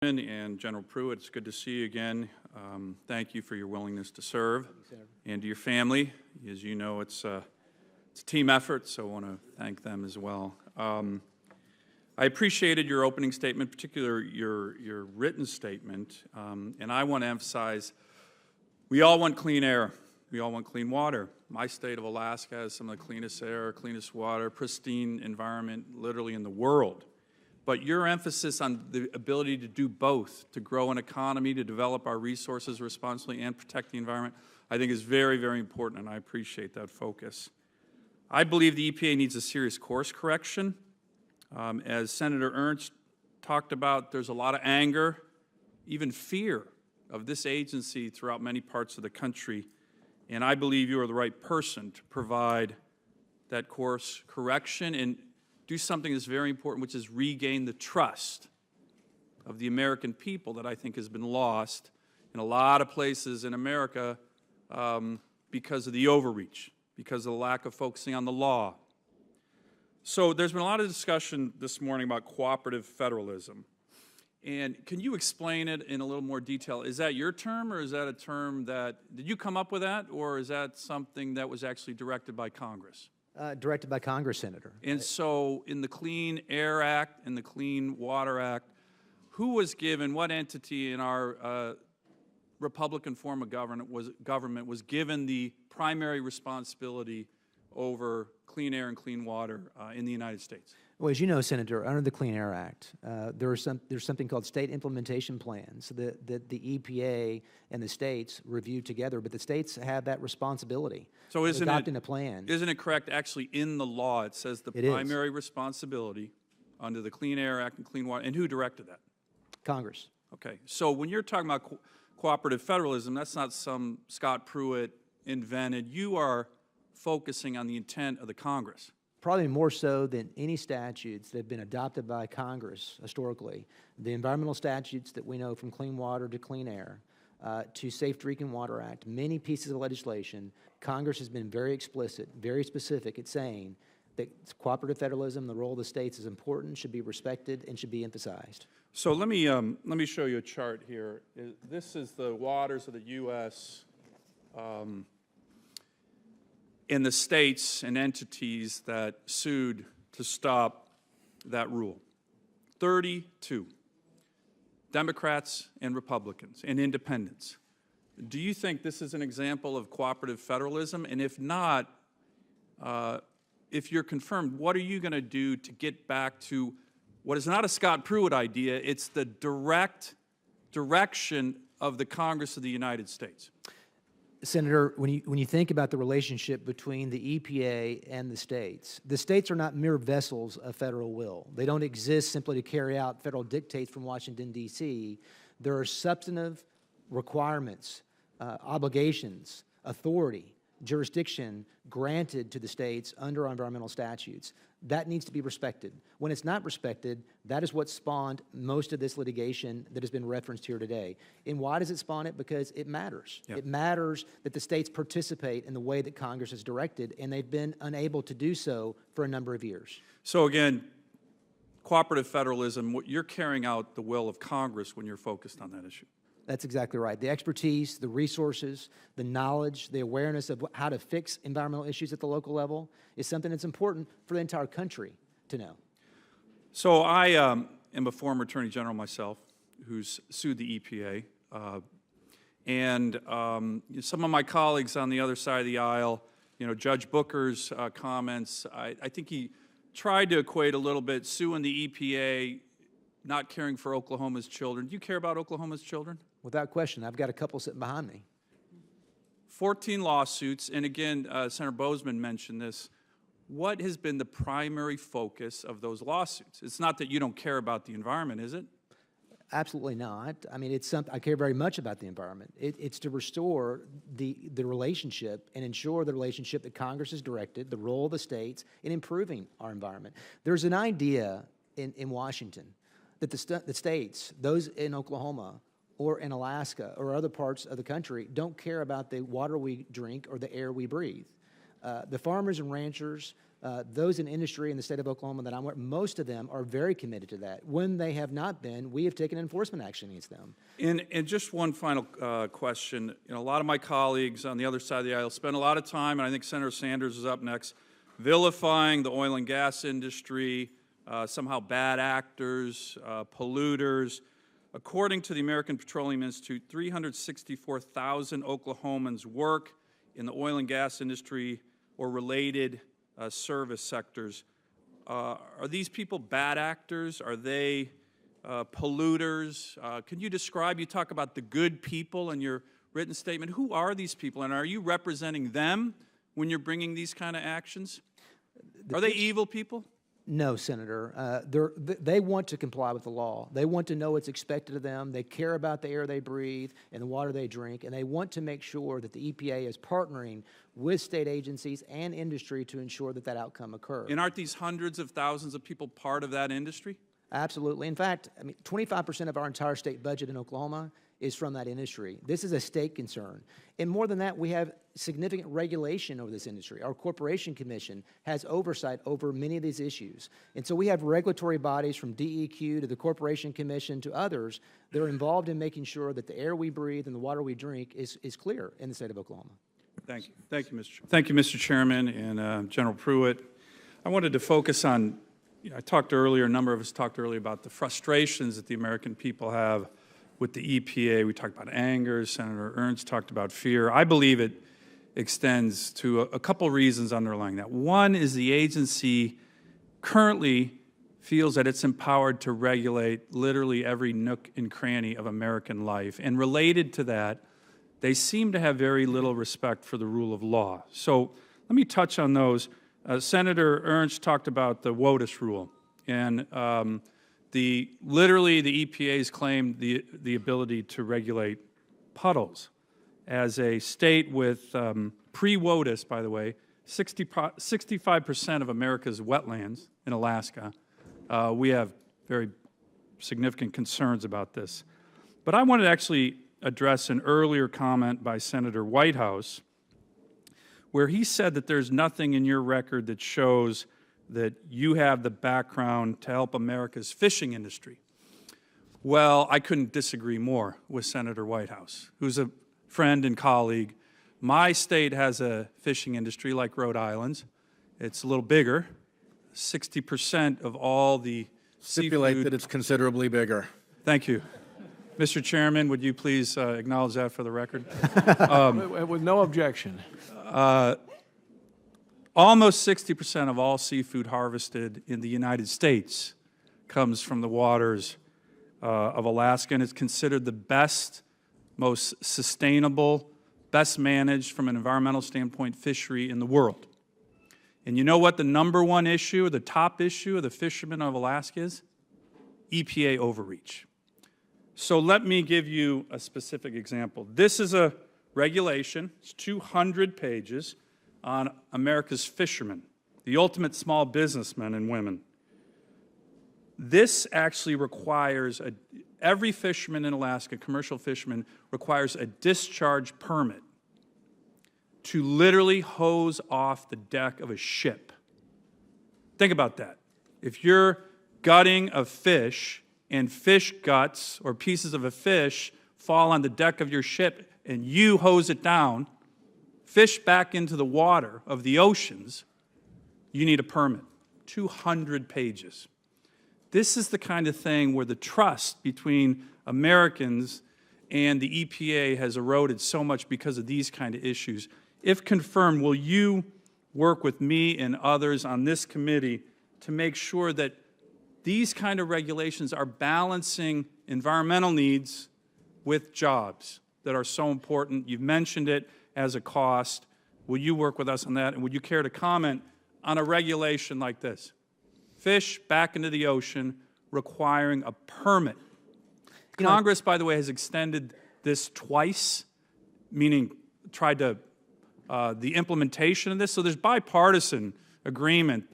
And General Pruitt, it's good to see you again. Thank you for your willingness to serve, and to your family. As you know, it's a team effort, so I want to thank them as well. I appreciated your opening statement, particularly your written statement, and I want to emphasize we all want clean air. We all want clean water. My state of Alaska has some of the cleanest air, cleanest water, pristine environment literally in the world. But your emphasis on the ability to do both, to grow an economy, to develop our resources responsibly, and protect the environment, I think is very, very important, and I appreciate that focus. I believe the EPA needs a serious course correction. As Senator Ernst talked about, there's a lot of anger, even fear of this agency throughout many parts of the country, and I believe you are the right person to provide that course correction and do something that's very important, which is regain the trust of the American people that I think has been lost in a lot of places in America because of the overreach, because of the lack of focusing on the law. So there's been a lot of discussion this morning about cooperative federalism. And can you explain it in a little more detail? Is that your term, or is that a term that, did you come up with that, or is that something that was actually directed by Congress? Directed by Congress, Senator. And so in the Clean Air Act and the Clean Water Act, who was given, what entity in our Republican form of government was given the primary responsibility over clean air and clean water in the United States? Well, as you know, Senator, under the Clean Air Act, there's something called state implementation plans that the EPA and the states review together, but the states have that responsibility. So of adopting a plan. Isn't it correct, actually, in the law, it says the primary responsibility under the Clean Air Act and Clean Water, and who directed that? Congress. Okay, so when you're talking about cooperative federalism, that's not some Scott Pruitt invented. You are focusing on the intent of the Congress. Probably more so than any statutes that have been adopted by Congress historically. The environmental statutes that we know, from Clean Water to Clean Air, to Safe Drinking Water Act, many pieces of legislation, Congress has been very explicit, very specific at saying that cooperative federalism, the role of the states is important, should be respected, and should be emphasized. So let me show you a chart here. This is the waters of the U.S. In the states and entities that sued to stop that rule. 32 Democrats and Republicans and independents. Do you think this is an example of cooperative federalism? And if not, if you're confirmed, what are you going to do to get back to what is not a Scott Pruitt idea, it's the direct direction of the Congress of the United States? Senator, when you think about the relationship between the EPA and the states are not mere vessels of federal will. They don't exist simply to carry out federal dictates from Washington, D.C. There are substantive requirements, obligations, authority, jurisdiction granted to the states under our environmental statutes. That needs to be respected. When it's not respected, that is what spawned most of this litigation that has been referenced here today. And why does it spawn it? Because it matters. Yep. It matters that the states participate in the way that Congress has directed, and they've been unable to do so for a number of years. So again, cooperative federalism, you're carrying out the will of Congress when you're focused on that issue. That's exactly right. The expertise, the resources, the knowledge, the awareness of how to fix environmental issues at the local level is something that's important for the entire country to know. So I am a former Attorney General myself who's sued the EPA. And some of my colleagues on the other side of the aisle, Judge Booker's comments, I think he tried to equate a little bit suing the EPA, not caring for Oklahoma's children. Do you care about Oklahoma's children? Without question. I've got a couple sitting behind me. 14 lawsuits, and again, Senator Bozeman mentioned this. What has been the primary focus of those lawsuits? It's not that you don't care about the environment, is it? Absolutely not. I mean, it's something I care very much about the environment. It's to restore the relationship and ensure the relationship that Congress has directed, the role of the states in improving our environment. There's an idea in Washington that the states, those in Oklahoma or in Alaska or other parts of the country, don't care about the water we drink or the air we breathe. The farmers and ranchers, those in industry in the state of Oklahoma that I'm aware, most of them are very committed to that. When they have not been, we have taken enforcement action against them. And just one final question. A lot of my colleagues on the other side of the aisle spend a lot of time, and I think Senator Sanders is up next, vilifying the oil and gas industry, somehow bad actors, polluters. According to the American Petroleum Institute, 364,000 Oklahomans work in the oil and gas industry or related service sectors. Are these people bad actors? Are they polluters? Can you describe, you talk about the good people in your written statement. Who are these people, and are you representing them when you're bringing these kind of actions? Are they evil people? No, Senator. They want to comply with the law. They want to know what's expected of them. They care about the air they breathe and the water they drink, and they want to make sure that the EPA is partnering with state agencies and industry to ensure that that outcome occurs. And aren't these hundreds of thousands of people part of that industry? Absolutely. In fact, 25% of our entire state budget in Oklahoma is from that industry. This is a state concern. And more than that, we have significant regulation over this industry. Our Corporation Commission has oversight over many of these issues. And so we have regulatory bodies from DEQ to the Corporation Commission to others that are involved in making sure that the air we breathe and the water we drink is clear in the state of Oklahoma. Thank you. Thank you, Mr. Chairman and General Pruitt. I wanted to focus on, I talked earlier, a number of us talked earlier about the frustrations that the American people have with the EPA. We talked about anger. Senator Ernst talked about fear. I believe it extends to a couple reasons underlying that. One is the agency currently feels that it's empowered to regulate literally every nook and cranny of American life. And related to that, they seem to have very little respect for the rule of law. So let me touch on those. Senator Ernst talked about the WOTUS rule. And literally the EPA has claimed the ability to regulate puddles. As a state with pre-WOTUS, by the way, 65% of America's wetlands in Alaska, we have very significant concerns about this. But I wanted to actually address an earlier comment by Senator Whitehouse, where he said that there's nothing in your record that shows that you have the background to help America's fishing industry. Well, I couldn't disagree more with Senator Whitehouse, who's a friend and colleague. My state has a fishing industry like Rhode Island's. It's a little bigger. 60% of all the Stipulate that it's considerably bigger. Thank you. Mr. Chairman, would you please acknowledge that for the record? With no objection. Almost 60% of all seafood harvested in the United States comes from the waters of Alaska, and it's considered the best, most sustainable, best managed from an environmental standpoint fishery in the world. And you know what the number one issue, the top issue of the fishermen of Alaska is? EPA overreach. So let me give you a specific example. This is a regulation, it's 200 pages, on America's fishermen, the ultimate small businessmen and women. This actually requires, every fisherman in Alaska, commercial fisherman, requires a discharge permit to literally hose off the deck of a ship. Think about that. If you're gutting a fish and fish guts or pieces of a fish fall on the deck of your ship and you hose it down, fish back into the water of the oceans, you need a permit. 200 pages. This is the kind of thing where the trust between Americans and the EPA has eroded so much because of these kind of issues. If confirmed, will you work with me and others on this committee to make sure that these kind of regulations are balancing environmental needs with jobs that are so important? You've mentioned it as a cost. Will you work with us on that? And would you care to comment on a regulation like this? Fish back into the ocean requiring a permit. Congress, by the way, has extended this twice, meaning tried to, the implementation of this. So there's bipartisan agreement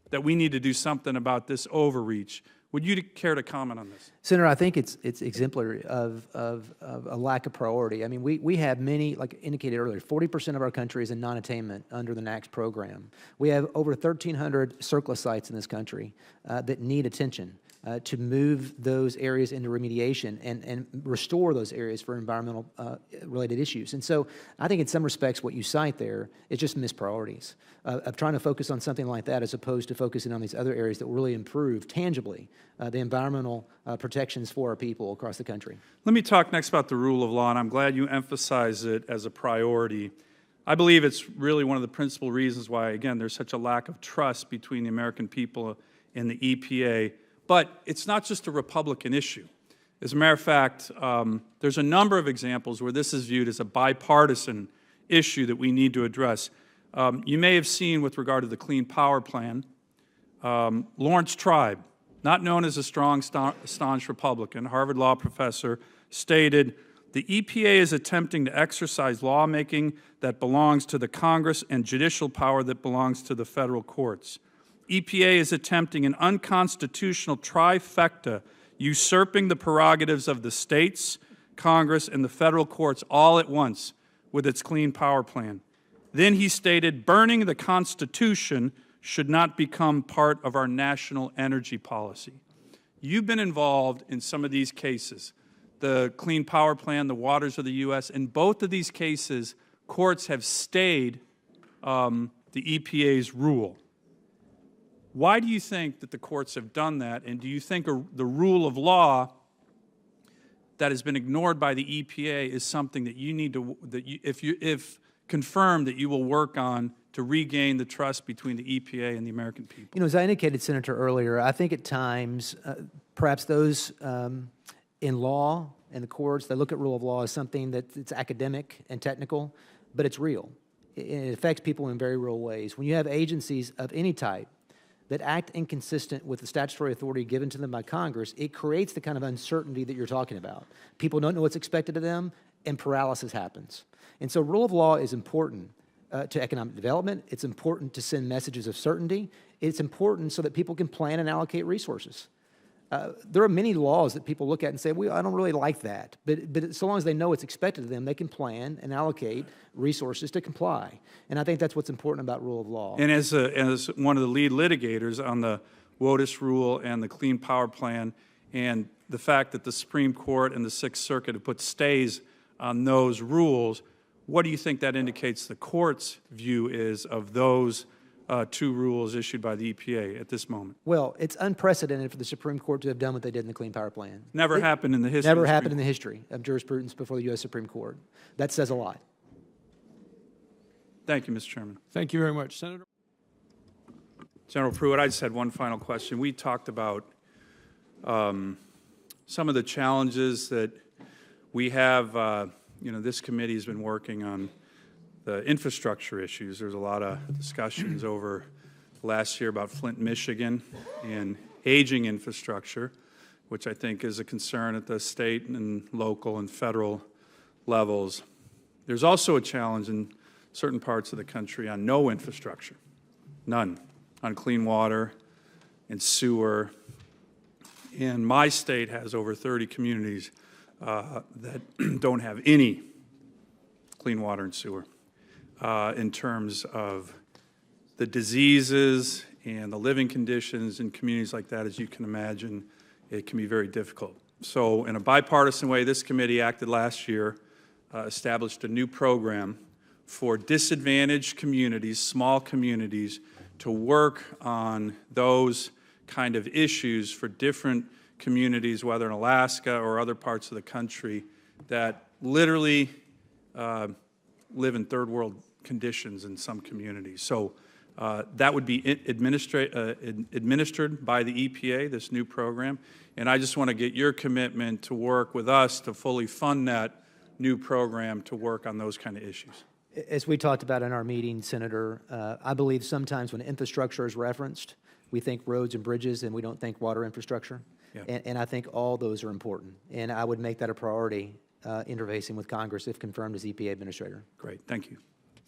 that we need to do something about this overreach. Would you care to comment on this? Senator, I think it's exemplary of a lack of priority. I mean, we have many, like indicated earlier, 40% of our country is in non-attainment under the NAAQS program. We have over 1,300 surplus sites in this country that need attention to move those areas into remediation and restore those areas for environmental related issues. And so I think in some respects what you cite there is just missed priorities of trying to focus on something like that as opposed to focusing on these other areas that will really improve tangibly the environmental protections for our people across the country. Let me talk next about the rule of law, and I'm glad you emphasize it as a priority. I believe it's really one of the principal reasons why, again, there's such a lack of trust between the American people and the EPA. But it's not just a Republican issue. As a matter of fact, there's a number of examples where this is viewed as a bipartisan issue that we need to address. You may have seen with regard to the Clean Power Plan, Lawrence Tribe, not known as a strong, staunch Republican, Harvard law professor, stated, "The EPA is attempting to exercise lawmaking that belongs to the Congress and judicial power that belongs to the federal courts. EPA is attempting an unconstitutional trifecta, usurping the prerogatives of the states, Congress, and the federal courts all at once with its Clean Power Plan." Then he stated, "Burning the Constitution should not become part of our national energy policy." You've been involved in some of these cases, the Clean Power Plan, the waters of the U.S. In both of these cases, courts have stayed the EPA's rule. Why do you think that the courts have done that, and do you think the rule of law that has been ignored by the EPA is something that you need to, if confirmed, that you will work on to regain the trust between the EPA and the American people? You know, as I indicated, Senator, earlier, I think at times, perhaps those in law and the courts, they look at rule of law as something that's academic and technical, but it's real. It affects people in very real ways. When you have agencies of any type that act inconsistent with the statutory authority given to them by Congress, it creates the kind of uncertainty that you're talking about. People don't know what's expected of them, and paralysis happens. And so rule of law is important to economic development. It's important to send messages of certainty. It's important so that people can plan and allocate resources. There are many laws that people look at and say, well, I don't really like that. But so long as they know what's expected of them, they can plan and allocate resources to comply. And I think that's what's important about rule of law. And as one of the lead litigators on the WOTUS rule and the Clean Power Plan, and the fact that the Supreme Court and the Sixth Circuit have put stays on those rules, what do you think that indicates the court's view is of those two rules issued by the EPA at this moment? Well, it's unprecedented for the Supreme Court to have done what they did in the Clean Power Plan. Never happened in the history. Never happened in the history of jurisprudence before the U.S. Supreme Court. That says a lot. Thank you, Mr. Chairman. Thank you very much, Senator. General Pruitt, I just had one final question. We talked about some of the challenges that we have. This committee has been working on the infrastructure issues. There's a lot of discussions over last year about Flint, Michigan, and aging infrastructure, which I think is a concern at the state and local and federal levels. There's also a challenge in certain parts of the country on no infrastructure, none, on clean water and sewer. And my state has over 30 communities that don't have any clean water and sewer. In terms of the diseases and the living conditions in communities like that, as you can imagine, it can be very difficult. So in a bipartisan way, this committee acted last year, established a new program for disadvantaged communities, small communities, to work on those kind of issues for different communities, whether in Alaska or other parts of the country, that literally live in third world conditions in some communities. So that would be administered by the EPA, this new program. And I just want to get your commitment to work with us to fully fund that new program to work on those kind of issues. As we talked about in our meeting, Senator, I believe sometimes when infrastructure is referenced, we think roads and bridges and we don't think water infrastructure. Yeah. And I think all those are important. And I would make that a priority interfacing with Congress if confirmed as EPA administrator. Great. Thank you.